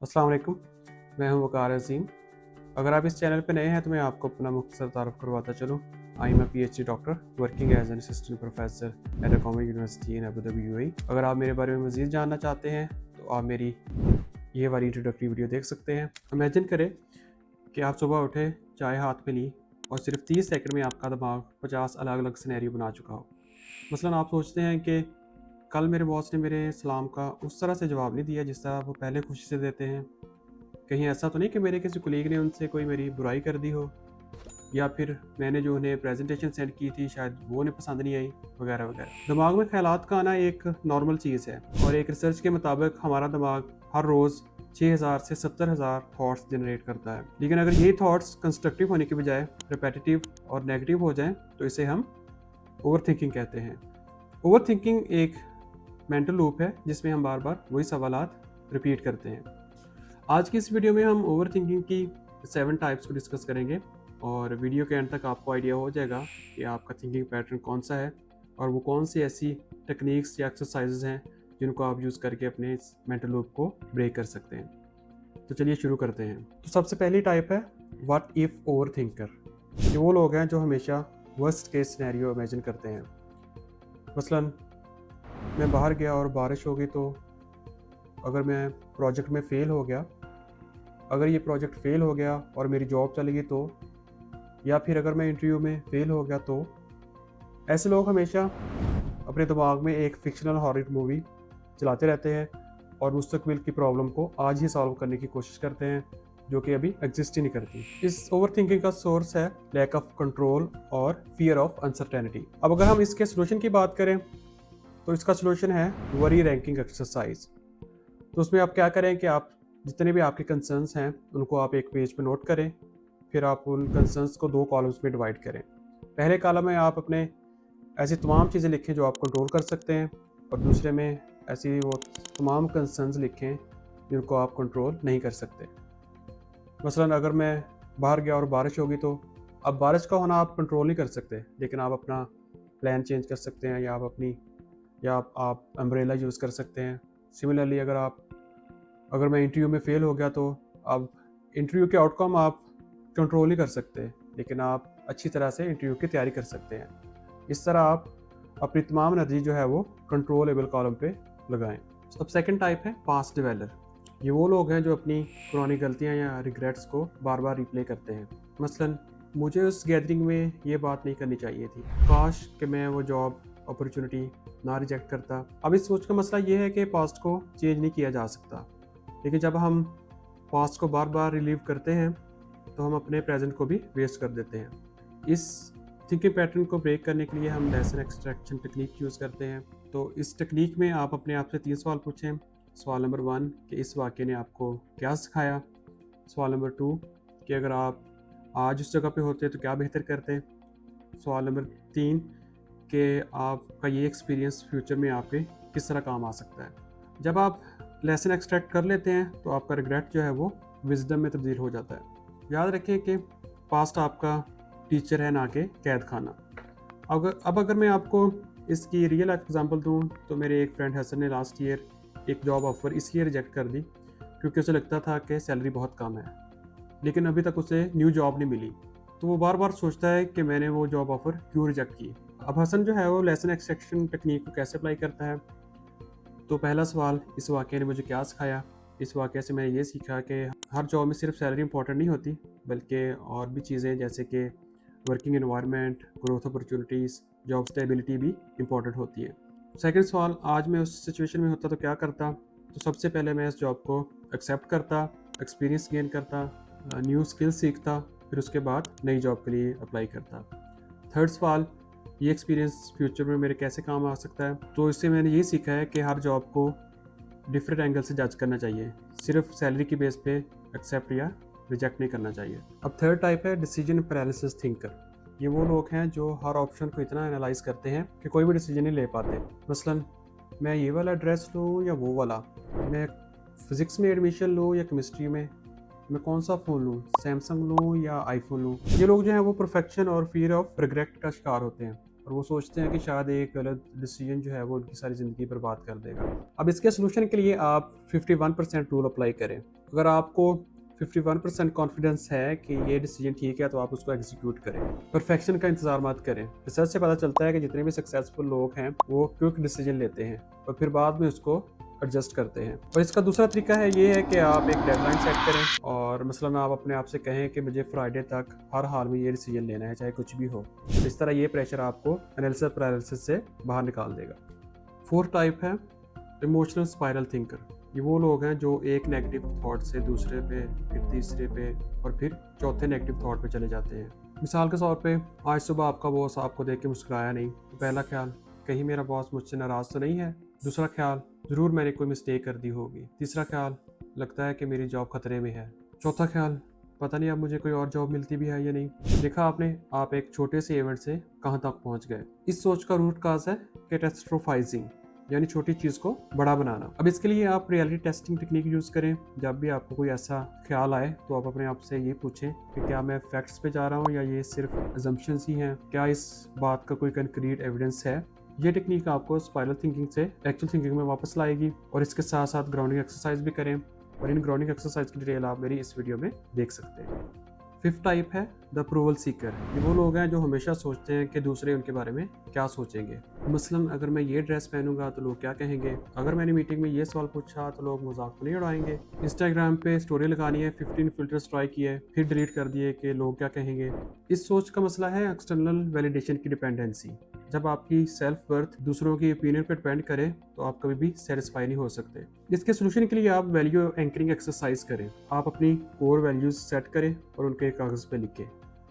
अस्सलाम वालेकुम, मैं हूं वकार अज़ीम। अगर आप इस चैनल पे नए हैं तो मैं आपको अपना मुख्तसर तारुफ करवाता चलूँ। I am a PhD doctor working as an assistant professor at academic university in Abu Dhabi UAE। अगर आप मेरे बारे में मज़ीद जानना चाहते हैं तो आप मेरी ये वाली इंट्रोडक्टरी वीडियो देख सकते हैं। इमेजिन करें कि आप सुबह उठे, चाय हाथ में ली और सिर्फ 30 सेकंड में आपका दिमाग 50 अलग अलग सिनेरियो बना चुका हो। मसलन आप सोचते हैं कि कल मेरे बॉस ने मेरे सलाम का उस तरह से जवाब नहीं दिया जिस तरह वो पहले खुशी से देते हैं। कहीं ऐसा तो नहीं कि मेरे किसी कोलीग ने उनसे कोई मेरी बुराई कर दी हो, या फिर मैंने जो उन्हें प्रेजेंटेशन सेंड की थी शायद वो उन्हें पसंद नहीं आई, वगैरह वगैरह। दिमाग में ख्यालात का आना एक नॉर्मल चीज़ है और एक रिसर्च के मुताबिक हमारा दिमाग हर रोज़ 6000 से 70,000 थॉट्स जनरेट करता है। लेकिन अगर ये थॉट्स कंस्ट्रक्टिव होने के बजाय रिपेटिटिव और नेगेटिव हो जाएं तो इसे हम ओवर थिंकिंग कहते हैं। ओवर थिंकिंग एक मेंटल लूप है जिसमें हम बार बार वही सवालात रिपीट करते हैं। आज की इस वीडियो में हम ओवर थिंकिंग की 7 टाइप्स को डिस्कस करेंगे और वीडियो के एंड तक आपको आइडिया हो जाएगा कि आपका थिंकिंग पैटर्न कौन सा है और वो कौन सी ऐसी टेक्निक्स या एक्सरसाइजेज हैं जिनको आप यूज़ करके अपने इस मेंटल लूप को ब्रेक कर सकते हैं। तो चलिए शुरू करते हैं। तो सबसे पहली टाइप है व्हाट इफ़ ओवर थिंकर। ये वो लोग हैं जो हमेशा वर्स्ट केस सिनेरियो इमेजिन करते हैं। मसलन मैं बाहर गया और बारिश हो गई, तो अगर मैं प्रोजेक्ट में फ़ेल हो गया, अगर ये प्रोजेक्ट फ़ेल हो गया और मेरी जॉब चली गई तो, या फिर अगर मैं इंटरव्यू में फ़ेल हो गया तो। ऐसे लोग हमेशा अपने दिमाग में एक फिक्शनल हॉरर मूवी चलाते रहते हैं और मुस्तकबिल की प्रॉब्लम को आज ही सॉल्व करने की कोशिश करते हैं जो कि अभी एग्जिस्ट ही नहीं करती। इस ओवर थिंकिंग का सोर्स है लैक ऑफ कंट्रोल और फियर ऑफ अनसर्टेनिटी। अब अगर हम इसके सोल्यूशन की बात करें तो इसका सोल्यूशन है वरी रैंकिंग एक्सरसाइज। तो उसमें आप क्या करें कि आप जितने भी आपके कंसर्न्स हैं उनको आप एक पेज पे नोट करें, फिर आप उन कंसर्न्स को 2 कॉलम्स में डिवाइड करें। पहले कॉलम में आप अपने ऐसी तमाम चीज़ें लिखें जो आप कंट्रोल कर सकते हैं और दूसरे में ऐसी वो तमाम कंसर्न्स लिखें जिनको आप कंट्रोल नहीं कर सकते। मसलन अगर मैं बाहर गया और बारिश होगी, तो अब बारिश का होना आप कंट्रोल नहीं कर सकते, लेकिन आप अपना प्लान चेंज कर सकते हैं या आप अम्ब्रेला यूज़ कर सकते हैं। सिमिलरली अगर मैं इंटरव्यू में फ़ेल हो गया, तो अब इंटरव्यू के आउटकम आप कंट्रोल नहीं कर सकते, लेकिन आप अच्छी तरह से इंटरव्यू की तैयारी कर सकते हैं। इस तरह आप अपनी तमाम एनर्जी जो है वो कंट्रोलेबल कॉलम पे लगाएं। अब सेकंड टाइप है पास्ट डिवेलर। ये वो लोग हैं जो अपनी पुरानी गलतियां या रिग्रेट्स को बार बार रिप्ले करते हैं। मसलन मुझे उस गैदरिंग में ये बात नहीं करनी चाहिए थी, काश कि मैं वो जॉब अपॉर्चुनिटी ना रिजेक्ट करता। अब इस सोच का मसला ये है कि पास्ट को चेंज नहीं किया जा सकता, लेकिन जब हम पास्ट को बार बार रिलीव करते हैं तो हम अपने प्रेजेंट को भी वेस्ट कर देते हैं। इस थिंकिंग पैटर्न को ब्रेक करने के लिए हम लेसन एक्सट्रैक्शन टेक्निक यूज़ करते हैं। तो इस टेक्निक में आप अपने आप से 3 सवाल पूछें। सवाल नंबर 1 कि इस वाक़ये ने आपको क्या सिखाया। सवाल नंबर 2 कि अगर आप आज उस जगह पे होते तो क्या बेहतर करते। सवाल नंबर 3 कि आपका ये एक्सपीरियंस फ्यूचर में आपके किस तरह काम आ सकता है। जब आप लेसन एक्सट्रैक्ट कर लेते हैं तो आपका रिग्रेट जो है वो विजडम में तब्दील हो जाता है। याद रखें कि पास्ट आपका टीचर है, ना कि कैद खाना। अब अगर मैं आपको इसकी रियल एग्जांपल दूं तो मेरे एक फ्रेंड हसन ने लास्ट ईयर एक जॉब ऑफ़र इसलिए रिजेक्ट कर दी क्योंकि उसे लगता था कि सैलरी बहुत कम है, लेकिन अभी तक उसे न्यू जॉब नहीं मिली। तो वो बार बार सोचता है कि मैंने वो जॉब ऑफ़र क्यों रिजेक्ट की। अब हसन जो है वो लेसन एक्सट्रैक्शन टेक्निक को कैसे अप्लाई करता है। तो पहला सवाल, इस वाक़ये ने मुझे क्या सिखाया। इस वाक़ये से मैंने ये सीखा कि हर जॉब में सिर्फ सैलरी इंपॉर्टेंट नहीं होती, बल्कि और भी चीज़ें जैसे कि working environment, growth opportunities, job stability भी इम्पॉर्टेंट होती है। सेकंड सवाल, आज मैं उस सिचुएशन में होता तो क्या करता। तो सबसे पहले मैं इस जॉब को एक्सेप्ट करता, एक्सपीरियंस गेन करता, न्यू स्किल सीखता, फिर उसके बाद नई जॉब के लिए अप्लाई करता। थर्ड सवाल, ये एक्सपीरियंस फ्यूचर में मेरे कैसे काम आ सकता है। तो इससे मैंने ये सीखा है कि हर जॉब को डिफरेंट एंगल से जज करना चाहिए, सिर्फ सैलरी की बेस पे एक्सेप्ट या रिजेक्ट नहीं करना चाहिए। अब थर्ड टाइप है डिसीजन पैरालिसिस थिंकर। ये वो लोग हैं जो हर ऑप्शन को इतना एनालाइज करते हैं कि कोई भी डिसीजन नहीं ले पाते। मसलन मैं ये वाला ड्रेस लूँ या वो वाला, मैं फिज़िक्स में एडमिशन लूँ या केमिस्ट्री में, मैं कौन सा फ़ोन लूँ, सैमसंग लूँ या आईफोन लूँ। ये लोग जो हैं वो परफेक्शन और फियर ऑफ रिग्रेट का शिकार होते हैं और वो सोचते हैं कि शायद एक गलत डिसीजन जो है वो उनकी सारी ज़िंदगी बर्बाद कर देगा। अब इसके सोल्यूशन के लिए आप 51% रूल अप्लाई करें। अगर आपको 51% कॉन्फिडेंस है कि ये डिसीजन ठीक है तो आप उसको एग्जीक्यूट करें। परफेक्शन का इंतजार मत करें। रिसर्च से पता चलता है कि जितने भी सक्सेसफुल लोग हैं वो क्विक डिसीजन लेते हैं और फिर बाद में उसको एडजस्ट करते हैं। और इसका दूसरा तरीका है ये है कि आप एक डेडलाइन सेट करें और मसलन आप अपने आप से कहें कि मुझे फ्राइडे तक हर हाल में ये डिसीजन लेना है, चाहे कुछ भी हो। इस तरह ये प्रेशर आपको एनालिसिस पैरालिसिस से बाहर निकाल देगा। फोर्थ टाइप है इमोशनल स्पाइरल थिंकर। ये वो लोग हैं जो एक नेगेटिव थॉट से दूसरे पे, फिर तीसरे पे और फिर चौथे नेगेटिव थॉट पे चले जाते हैं। मिसाल के तौर पे आज सुबह आपका बॉस आपको देख के मुस्कुराया नहीं, तो पहला ख्याल कहीं मेरा बॉस मुझसे नाराज़ तो नहीं है। दूसरा ख्याल ज़रूर मैंने कोई मिस्टेक कर दी होगी। तीसरा ख्याल लगता है कि मेरी जॉब खतरे में है। चौथा ख्याल पता नहीं अब मुझे कोई और जॉब मिलती भी है या नहीं। देखा आपने, आप एक छोटे से इवेंट से कहाँ तक पहुँच गए। इस सोच का रूट काज है कैटास्ट्रोफाइजिंग, यानी छोटी चीज़ को बड़ा बनाना। अब इसके लिए आप रियलिटी टेस्टिंग टेक्निक यूज़ करें। जब भी आपको कोई ऐसा ख्याल आए तो आप अपने आप से ये पूछें कि क्या मैं फैक्ट्स पे जा रहा हूँ या ये सिर्फ अजम्पशंस ही हैं, क्या इस बात का कोई कंक्रीट एविडेंस है। ये टेक्निक आपको स्पाइरल थिंकिंग से एक्चुअल थिंकिंग में वापस लाएगी। और इसके साथ साथ ग्राउंडिंग एक्सरसाइज भी करें और इन ग्राउंडिंग एक्सरसाइज की डिटेल आप मेरी इस वीडियो में देख सकते हैं। फिफ्थ टाइप है द अप्रूवल सीकर। ये वो लोग हैं जो हमेशा सोचते हैं कि दूसरे उनके बारे में क्या सोचेंगे। मसलन अगर मैं ये ड्रेस पहनूंगा तो लोग क्या कहेंगे, अगर मैंने मीटिंग में ये सवाल पूछा तो लोग मजाक तो नहीं उड़ाएंगे। इंस्टाग्राम पे स्टोरी लगानी है, 15 फिल्टर्स ट्राई किए फिर डिलीट कर दिए कि लोग क्या कहेंगे। इस सोच का मसला है एक्सटर्नल वैलिडेशन की डिपेंडेंसी। जब आपकी सेल्फ वर्थ दूसरों की ओपिनियन पर डिपेंड करे तो आप कभी भी सेटिस्फाई नहीं हो सकते। इसके सोल्यूशन के लिए आप वैल्यू एंकरिंग एक्सरसाइज करें। आप अपनी कोर वैल्यूज सेट करें और उनके कागज़ पे लिखें।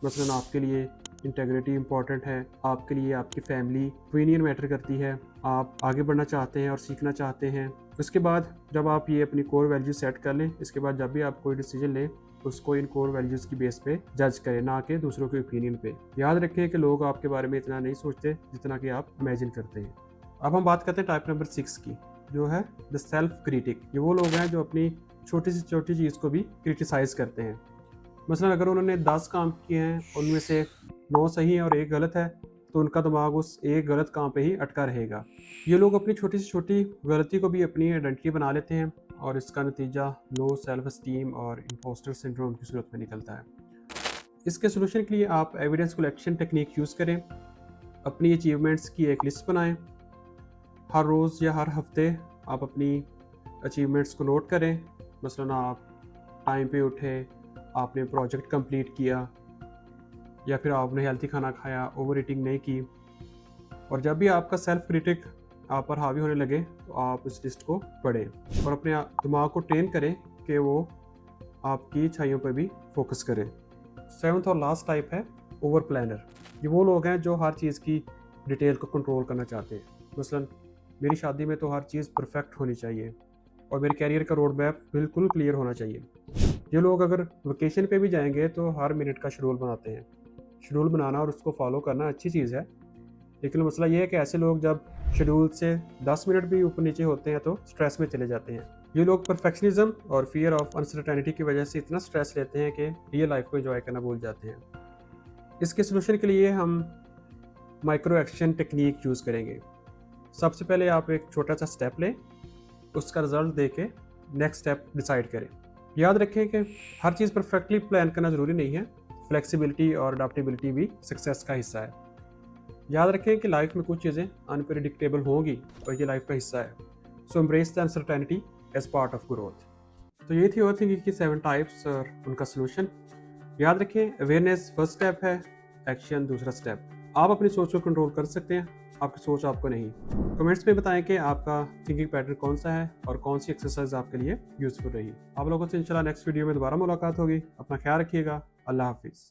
मसलन आपके लिए इंटेग्रिटी इंपॉर्टेंट है, आपके लिए आपकी फैमिली ओपिनियन मैटर करती है, आप आगे बढ़ना चाहते हैं और सीखना चाहते हैं। उसके बाद जब आप ये अपनी कोर वैल्यू सेट कर लें, इसके बाद जब भी आप कोई डिसीजन लें उसको इन कोर वैल्यूज़ की बेस पे जज करें, ना कि दूसरों के ओपिनियन पे। याद रखें कि लोग आपके बारे में इतना नहीं सोचते जितना कि आप इमेजिन करते हैं। अब हम बात करते हैं टाइप नंबर 6 की, जो है द सेल्फ क्रिटिक। ये वो लोग हैं जो अपनी छोटी से छोटी चीज़ को भी क्रिटिसाइज़ करते हैं। मसलन अगर उन्होंने 10 काम किए हैं, उनमें से 9 सही है और 1 गलत है, तो उनका दिमाग उस एक गलत काम पे ही अटका रहेगा। ये लोग अपनी छोटी से छोटी गलती को भी अपनी आइडेंटिटी बना लेते हैं और इसका नतीजा लो सेल्फ एस्टीम और इम्पोस्टर सिंड्रोम की सूरत में निकलता है। इसके सोल्यूशन के लिए आप एविडेंस कलेक्शन टेक्निक यूज़ करें। अपनी अचीवमेंट्स की एक लिस्ट बनाएं। हर रोज़ या हर हफ्ते आप अपनी अचीवमेंट्स को नोट करें। मसलन आप टाइम पे उठे, आपने प्रोजेक्ट कंप्लीट किया, या फिर आपने हेल्थी खाना खाया, ओवर ईटिंग नहीं की। और जब भी आपका सेल्फ क्रिटिक आप पर हावी होने लगे तो आप इस लिस्ट को पढ़ें और अपने दिमाग को ट्रेन करें कि वो आपकी अच्छाइयों पर भी फोकस करें। 7th और लास्ट टाइप है ओवर प्लानर। ये वो लोग हैं जो हर चीज़ की डिटेल को कंट्रोल करना चाहते हैं। मसलन मेरी शादी में तो हर चीज़ परफेक्ट होनी चाहिए और मेरे कैरियर का रोड मैप बिल्कुल क्लियर होना चाहिए। ये लोग अगर वेकेशन पे भी जाएंगे तो हर मिनट का शेड्यूल बनाते हैं। शेड्यूल बनाना और उसको फॉलो करना अच्छी चीज़ है, लेकिन मसला ये है कि ऐसे लोग जब शेड्यूल से 10 मिनट भी ऊपर नीचे होते हैं तो स्ट्रेस में चले जाते हैं। ये लोग परफेक्शनिज्म और फियर ऑफ अनसर्टेनिटी की वजह से इतना स्ट्रेस लेते हैं कि ये लाइफ को एंजॉय करना भूल जाते हैं। इसके सोल्यूशन के लिए हम माइक्रो एक्शन टेक्निक यूज़ करेंगे। सबसे पहले आप एक छोटा सा स्टेप लें, उसका रिजल्ट दे के नेक्स्ट स्टेप डिसाइड करें। याद रखें कि हर चीज़ परफेक्टली प्लान करना ज़रूरी नहीं है। फ्लेक्सिबिलिटी और अडैप्टेबिलिटी भी सक्सेस का हिस्सा है। याद रखें कि लाइफ में कुछ चीज़ें अनप्रेडिक्टेबल होंगी और ये लाइफ का हिस्सा है। So embrace the uncertainty as part of growth. तो ये थी ओवर थिंकिंग की 7 टाइप्स और उनका सोल्यूशन। याद रखें अवेयरनेस फर्स्ट स्टेप है, एक्शन दूसरा स्टेप। आप अपनी सोच को कंट्रोल कर सकते हैं, आपकी सोच आपको नहीं। कमेंट्स में बताएं कि आपका थिंकिंग पैटर्न कौन सा है और कौन सी एक्सरसाइज आपके लिए यूजफुल रही। आप लोगों से इंशाल्लाह नेक्स्ट वीडियो में दोबारा मुलाकात होगी। अपना ख्याल रखिएगा। अल्लाह हाफिज़।